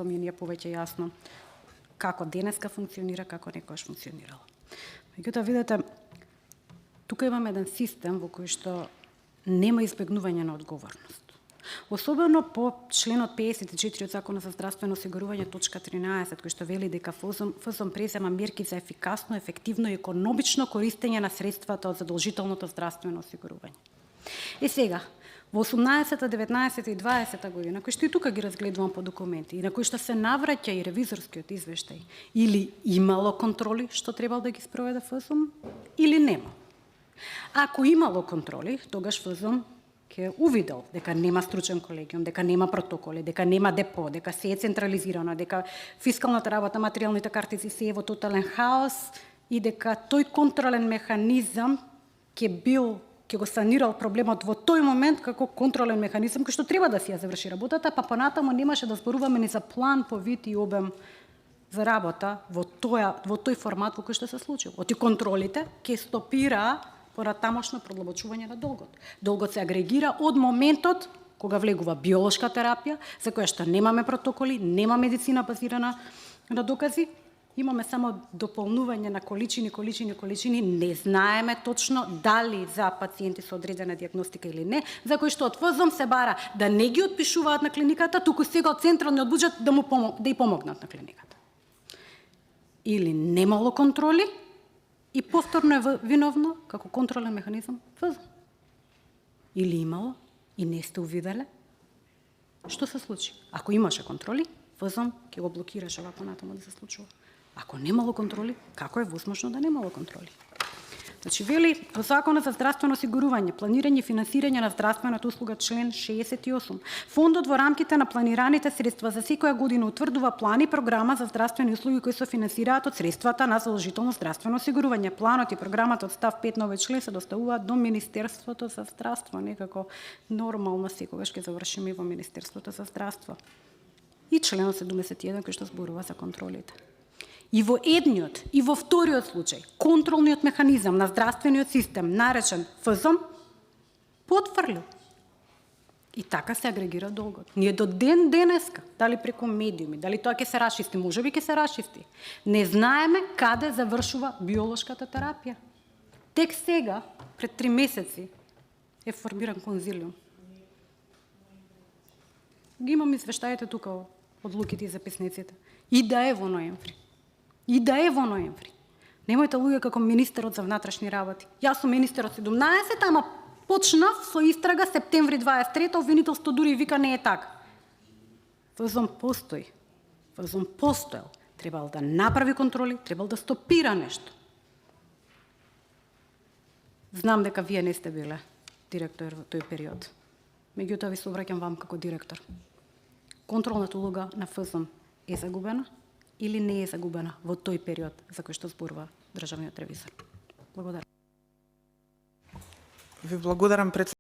ми е повеќе јасно како денеска функционира, како некогаш функционирало. Меѓутоа, видете, тука имаме еден систем во кој што нема избегнување на одговорност. Особено по членот 54 од Законот за здравствено осигурување, точка 13, кој што вели дека ФЗОМ презема мерки за ефикасно, ефективно и економично користење на средствата од задолжителното здравствено осигурување. И сега, во 18-та, 19-та и 20-та година, кои што и тука ги разгледувам по документи, и на кои што се навраќа и ревизорскиот извештај, или имало контроли што требал да ги спроведе ФЗОМ, или нема. Ако имало контроли, тогаш ФЗОМ ќе увидел дека нема стручен колегиум, дека нема протоколи, дека нема депо, дека се е централизирано, дека фискалната работа, материјалните картици се е во тотален хаос и дека тој контролен механизам ќе го санирал проблемот во тој момент како контролен механизам кој што треба да си ја заврши работата, па понатаму немаше да зборуваме ни за план по вид и обем за работа во тој формат во кој што се случил. Оти контролите ќе стопира понатамошно продлабочување на долгот. Долгот се агрегира од моментот кога влегува биолошка терапија, за која што немаме протоколи, нема медицина базирана на докази, имаме само дополнување на количини, не знаеме точно дали за пациенти со одредена дијагностика или не, за кои што од ФЗОМ се бара да не ги отпишуваат на клиниката, туку сега од централниот буџет да ја помогнат на клиниката. Или немало контроли и повторно е виновно како контролен механизам ФЗОМ. Или имало и не сте увиделе. Што се случи? Ако имаше контроли, ФЗОМ ќе го блокираше вако натаму да се случува. Ако немало контроли, како е возможно да немало контроли? Значи, вели во Законот за здравствено осигурување, планирање и финансирање на здравствената услуга, член 68. Фондот во рамките на планираните средства за секоја година утврдува план и програма за здравствени услуги кои се финансираат од средствата на задолжително здравствено осигурување. Планот и програмата од став 5 на овој член се доставуваат до Министерството за здравство, некако нормално секогаш ќе завршиме и во Министерството за здравство. И членот 71 кој што зборува за контролите. И во едниот, и во вториот случај, контролниот механизам на здравствениот систем, наречен ФЗОМ, потврлил. И така се агрегира долгот. Ние до ден денеска, дали преку медиуми, дали тоа ќе се расчисти, можеби ќе се расчисти, не знаеме каде завршува биолошката терапија. Тек сега, пред 3 месеци, е формиран конзилиум. Ги имам извештаите тука од луките и записниците. И да е во ноември. Немојте луѓе како министерот за внатрешни работи. Јас сум министерот 17, ама почнав со истрага септември 23, обвинителство дури вика не е така. ФЗОМ постои. ФЗОМ постоел. Требал да направи контроли, требал да стопира нешто. Знам дека вие не сте биле директор во тој период. Меѓутоа ви се обраќам вам како директор. Контролната улога на ФЗОМ е загубена или не е загубена во тој период за кој што зборува државниот ревизор? Благодарам. Ви благодарам,